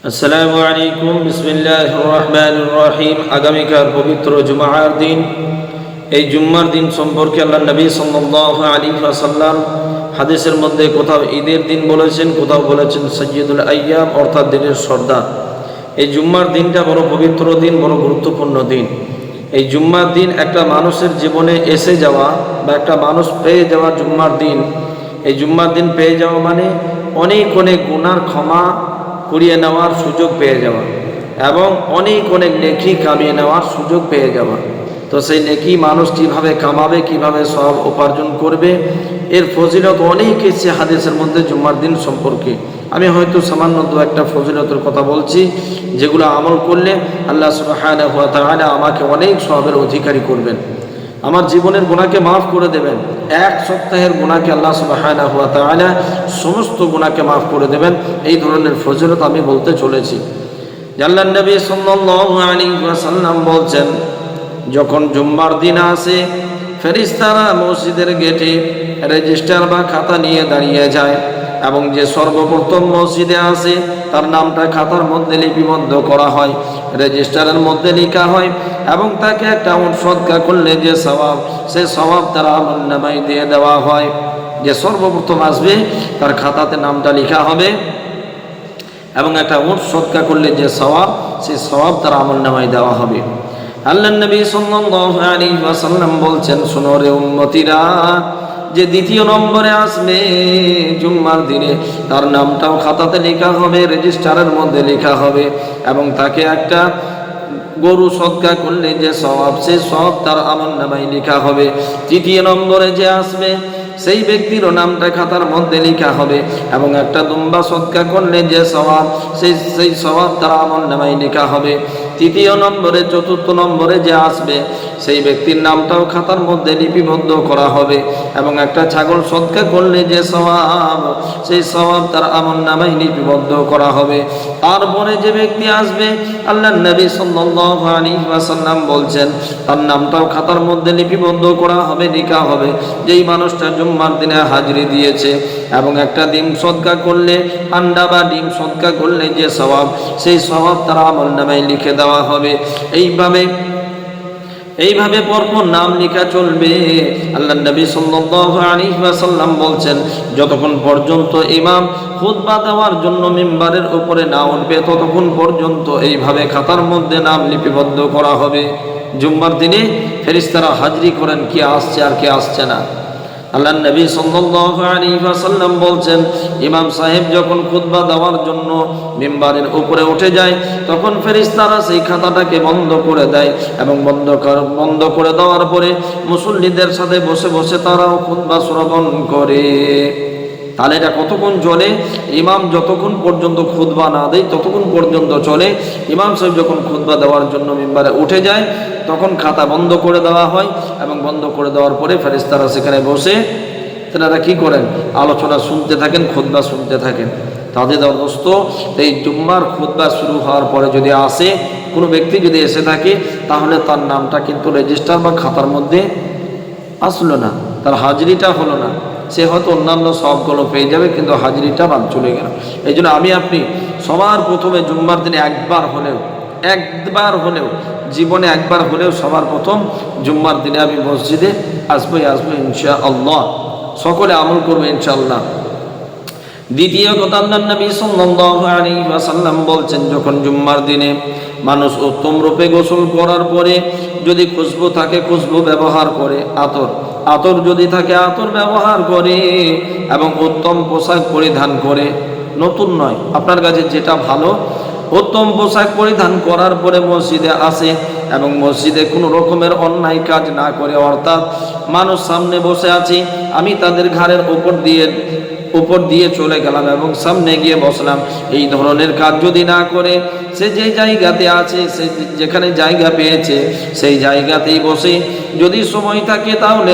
আসসালামু আলাইকুম বিসমিল্লাহির রহমানির রহিম। আগামীকাল পবিত্র জুমার দিন। এই জুম্মার দিন সম্পর্কে আল্লাহ নবী সাল্লাল্লাহু আলাইহি ওয়াসাল্লাম হাদিসের মধ্যে কোথাও ঈদের দিন বলেছেন, কোথাও বলেছেন সাইয়্যিদুল আইয়াম অর্থাৎ দিনের সর্দার। এই জুম্মার দিনটা বড় পবিত্র দিন, বড় গুরুত্বপূর্ণ দিন। এই জুম্মার দিন একটা মানুষের জীবনে এসে যাওয়া বা একটা মানুষ পেয়ে যাওয়া জুম্মার দিন। এই জুম্মার দিন পেয়ে যাওয়া মানে অনেক অনেক গুনার ক্ষমা করিয়ে নেওয়ার সুযোগ পেয়ে যাওয়া এবং অনেক অনেক নেকি কামিয়ে নেওয়ার সুযোগ পেয়ে যাওয়া। তো সেই নেকি মানুষ কীভাবে কামাবে, কীভাবে সব উপার্জন করবে, এর ফজিলত অনেক এসেছে হাদিসের মধ্যে জুম্মার দিন সম্পর্কে। আমি হয়তো সামান্য দু একটা ফজিলতের কথা বলছি, যেগুলো আমল করলে আল্লাহ সুবহানাহু ওয়া তাআলা আমাকে অনেক সওয়াবের অধিকারী করবেন, আমার জীবনের গুনাহকে মাফ করে দেবেন। এক সপ্তাহের গুনাহকে আল্লাহ সুবহানাহু ওয়া তাআলা সমস্ত গুনাহকে মাফ করে দেবেন। এই ধরনের ফজিলত আমি বলতে চলেছি। আল্লাহর নবী সাল্লাল্লাহু আলাইহি ওয়াসাল্লাম বলছেন, যখন জুম্মার দিন আসে ফেরেশতারা মসজিদের গেটে রেজিস্টার বা খাতা নিয়ে দাঁড়িয়ে যায় এবং যে সর্বপ্রথম মসজিদে আসে তার নামটা খাতার মধ্যে লিপিবদ্ধ করা হয়, রেজিস্টারের মধ্যে লেখা হয় এবং তাকে একটা উট সদকা করলে যে সওয়াব, সে সওয়াব তার আমলনামায় দিয়ে দেওয়া হয়। যে সর্বপ্রথম আসবে তার খাতাতে নামটা লেখা হবে এবং একটা উট সদকা করলে যে সওয়াব, সেই সওয়াব তার আমলনামায় দেওয়া হবে। আল্লাহর নবী সাল্লাল্লাহু আলাইহি ওয়াসাল্লাম বলছেন, শোনো রে উম্মতিরা, যে দ্বিতীয় নম্বরে আসবে জুম্মার দিনে তার নামটাও খাতাতে লেখা হবে, রেজিস্টারের মধ্যে লেখা হবে এবং তাকে একটা গরু সদকা করলে যে সওয়াব, সেই সওয়াব তার আমলনামায় লেখা হবে। তৃতীয় নম্বরে যে আসবে সেই ব্যক্তিরও নামটা খাতার মধ্যে লেখা হবে এবং একটা দুম্বা সদকা করলে যে সওয়াব, সেই সওয়াব তার আমলনামায় লেখা হবে। তৃতীয় নম্বরে, চতুর্থ নম্বরে যে আসবে সেই ব্যক্তির নামটাও খাতার মধ্যে লিপিবদ্ধ করা হবে এবং একটা ছাগল সদকা করলে যে সওয়াব, সেই সওয়াব তার আমলনামায় লিপিবদ্ধ করা হবে। তারপরে যে ব্যক্তি আসবে আল্লাহর নবী সাল্লাল্লাহু আলাইহি ওয়াসাল্লাম বলছেন, তার নামটাও খাতার মধ্যে লিপিবদ্ধ করা হবে, লেখা হবে যেই মানুষটা জুম্মার দিনে হাজিরি দিয়েছে এবং একটা ডিম সদকা করলে, আন্ডা বা ডিম সদকা করলে যে সওয়াব, সেই সওয়াব তার আমলনামায় লিখে দেওয়া হবে। এইভাবে পরপর নাম লেখা চলবে। আল্লাহর নবী সাল্লাল্লাহু আলাইহি ওয়াসাল্লাম বলছেন, যতক্ষণ পর্যন্ত ইমাম খুতবা দেওয়ার জন্য মিম্বারের উপরে না উঠবে ততক্ষণ পর্যন্ত এইভাবে খাতার মধ্যে নাম লিপিবদ্ধ করা হবে। জুম্মার দিনে ফেরেশতারা হাজিরি করেন কে আসছে আর কে আসছে না। আল্লাহর নবী সাল্লাল্লাহু আলাইহি ওয়াসাল্লাম বলছেন, ইমাম সাহেব যখন খুতবা দেওয়ার জন্য মিম্বারের উপরে উঠে যায় তখন ফেরেশতারা সেই খাতাটাকে বন্ধ করে দেয় এবং বন্ধ করে দেওয়ার পরে মুসল্লিদের সাথে বসে বসে তারাও খুতবা শ্রবণ করে। তাহলে এটা কতক্ষণ চলে? ইমাম যতক্ষণ পর্যন্ত খুতবা না দেয় ততক্ষণ পর্যন্ত চলে। ইমাম সাহেব যখন খুতবা দেওয়ার জন্য মিম্বারে উঠে যায় তখন খাতা বন্ধ করে দেওয়া হয় এবং বন্ধ করে দেওয়ার পরে ফেরেশতারা সেখানে বসে তারা কি করেন? আলোচনা শুনতে থাকেন, খুতবা শুনতে থাকেন। তাদের দোস্ত, এই জুম্মার খুতবা শুরু হওয়ার পরে যদি আসে কোনো ব্যক্তি, যদি এসে থাকে, তাহলে তার নামটা কিন্তু রেজিস্টার বা খাতার মধ্যে আসলো না, তার হাজিরিটা হলো না। সে হয়তো অন্যান্য সবগুলো পেয়ে যাবে কিন্তু হাজিরিটা বাদ চলে গেল। এই জন্য আমি আপনি সবার প্রথমে জুম্মার দিনে একবার হলেও জীবনে একবার হলেও সবার প্রথম জুম্মার দিনে আমি মসজিদে আসবো ইনশাআল্লাহ। সকলে আমল করবে ইনশাআল্লাহ। দ্বিতীয় কথা, আল্লাহর নবী সাল্লাল্লাহু আলাইহি ওয়াসাল্লাম বলছেন, যখন জুম্মার দিনে মানুষ উত্তম রূপে গোসল করার পরে যদি খুশবু থাকে খুশবু ব্যবহার করে, আতর যদি থাকে আতর ব্যবহার করে এবং উত্তম পোশাক পরিধান করে, নতুন নয়, আপনার কাছে যেটা ভালো, উত্তম পোশাক পরিধান করার পরে মসজিদে আসে এবং মসজিদে কোনো রকমের অন্যায় কাজ না করে, অর্থাৎ মানুষ সামনে বসে আছে, আমি তাদের ঘাড়ের উপর দিয়ে চলে গেলাম এবং সামনে গিয়ে বসলাম, এই ধরনের কাজ যদি না করে, সে যে জায়গাতে আছে, সে যেখানে জায়গা পেয়েছে সেই জায়গাতেই বসে যদি সময় থাকে তাহলে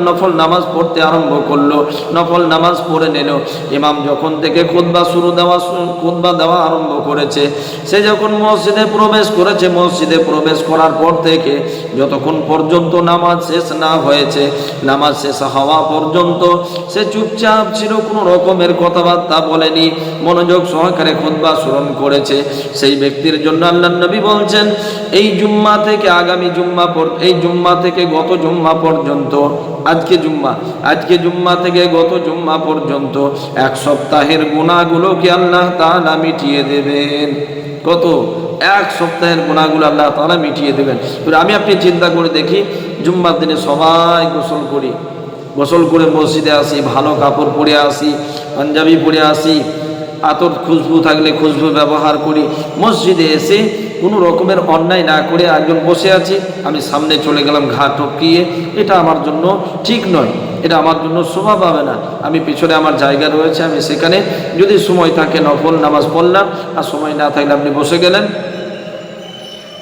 নফল নামাজ পড়তে আরম্ভ করলো, নফল নামাজ পড়ে নিল। ইমাম যখন থেকে খুতবা দেওয়া আরম্ভ করেছে, সে যখন মসজিদে প্রবেশ করেছে, মসজিদে প্রবেশ করার পর থেকে যতক্ষণ পর্যন্ত নামাজ শেষ না হয়েছে, নামাজ শেষ হওয়া পর্যন্ত সে চুপচাপ ছিল, কোনো রকমের কথাবার্তা বলেনি, মনোযোগ সহকারে খুতবা শ্রবণ করেছে। সেই ব্যক্তির জন্য আল্লাহর নবী বলছেন, এই জুম্মা থেকে আগামী জুম্মা এই জুম্মা থেকে গত জুম্মা পর্যন্ত, আজকে জুম্মা থেকে গত জুম্মা পর্যন্ত এক সপ্তাহের গুনাহগুলোকে আল্লাহ তাআলা মিটিয়ে দেবেন। কত? এক সপ্তাহের গুনাহগুলো আল্লাহ তাআলা মিটিয়ে দেবেন। আমি আপনি চিন্তা করে দেখি, জুম্মার দিনে সবাই গোসল করে মসজিদে আসি, ভালো কাপড় পরে আসি, পাঞ্জাবি পরে আসি, আতর খুশবু থাকলে খুশবু ব্যবহার করি, মসজিদে এসে কোনো রকমের অন্যায় না করে একজন বসে আছি, আমি সামনে চলে গেলাম ঘা টপকিয়ে, এটা আমার জন্য ঠিক নয়, এটা আমার জন্য শোভা পাবে না। আমি পিছনে আমার জায়গা রয়েছে, আমি সেখানে যদি সময় থাকে নফল নামাজ পড়লাম, আর সময় না থাকলে আপনি বসে গেলেন,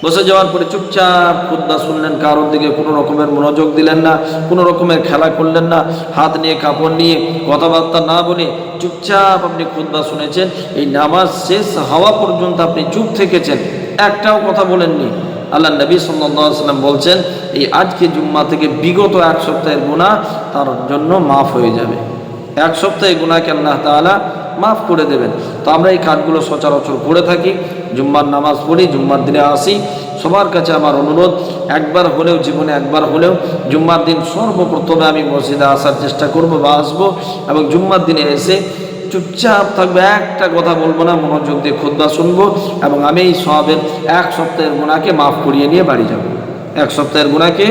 বসে যাওয়ার পরে চুপচাপ খুতবা শুনলেন, কারোর দিকে কোনো রকমের মনোযোগ দিলেন না, কোনো রকমের খেলা করলেন না, হাত নিয়ে কাপড় নিয়ে কথাবার্তা না বলে চুপচাপ আপনি খুতবা শুনেছেন। এই নামাজ শেষ হওয়া পর্যন্ত আপনি চুপ থেকেছেন, একটাও কথা বলেননি। আল্লাহ নবী সাল্লাল্লাহু আলাইহি ওয়াসাল্লাম বলছেন, এই আজকে জুম্মা থেকে বিগত এক সপ্তাহের গুনাহ তার জন্য মাফ হয়ে যাবে। এক সপ্তাহে গুনাহকে আল্লাহ তাআলা মাফ করে দেবেন। তো আমরা এই কাজগুলো সচরাচর করে থাকি, জুম্মার নামাজ পড়ি, জুম্মার দিনে আসি। সবার কাছে আমার অনুরোধ, একবার হলেও জীবনে একবার হলেও জুম্মার দিন সর্বপ্রথমে আমি মসজিদে আসার চেষ্টা করব বা আসবো, এবং জুম্মার দিনে এসে চুপচাপ থাকবে, একটা কথা বলবো না, মনোযোগ দিয়ে খুতবা শুনবো, এবং আমি এই সওয়াবের এক সপ্তাহের গুনাহকে মাফ করিয়ে নিয়ে বাড়ি যাব। এক সপ্তাহের গুনাহকে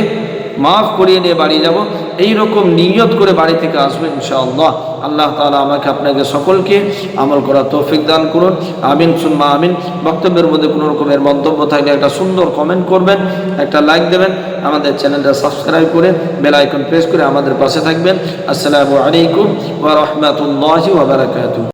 মাফ করিয়ে নিয়ে বাড়ি যাব, এইরকম নিয়ত করে বাড়ি থেকে আসবো ইনশাআল্লাহ। আল্লাহ তাআলা আমাকে আপনাকে সকলকে আমল করার তৌফিক দান করুন, আমিন সুম্মা আমিন। বক্তব্যের মধ্যে কোনো রকমের মন্তব্য থাকলে একটা সুন্দর কমেন্ট করবেন, একটা লাইক দেবেন, আমাদের চ্যানেলটা সাবস্ক্রাইব করে বেল আইকন প্রেস করে আমাদের পাশে থাকবেন। আসসালামু আলাইকুম ওয়া রাহমাতুল্লাহি ওয়া বারাকাতুহু।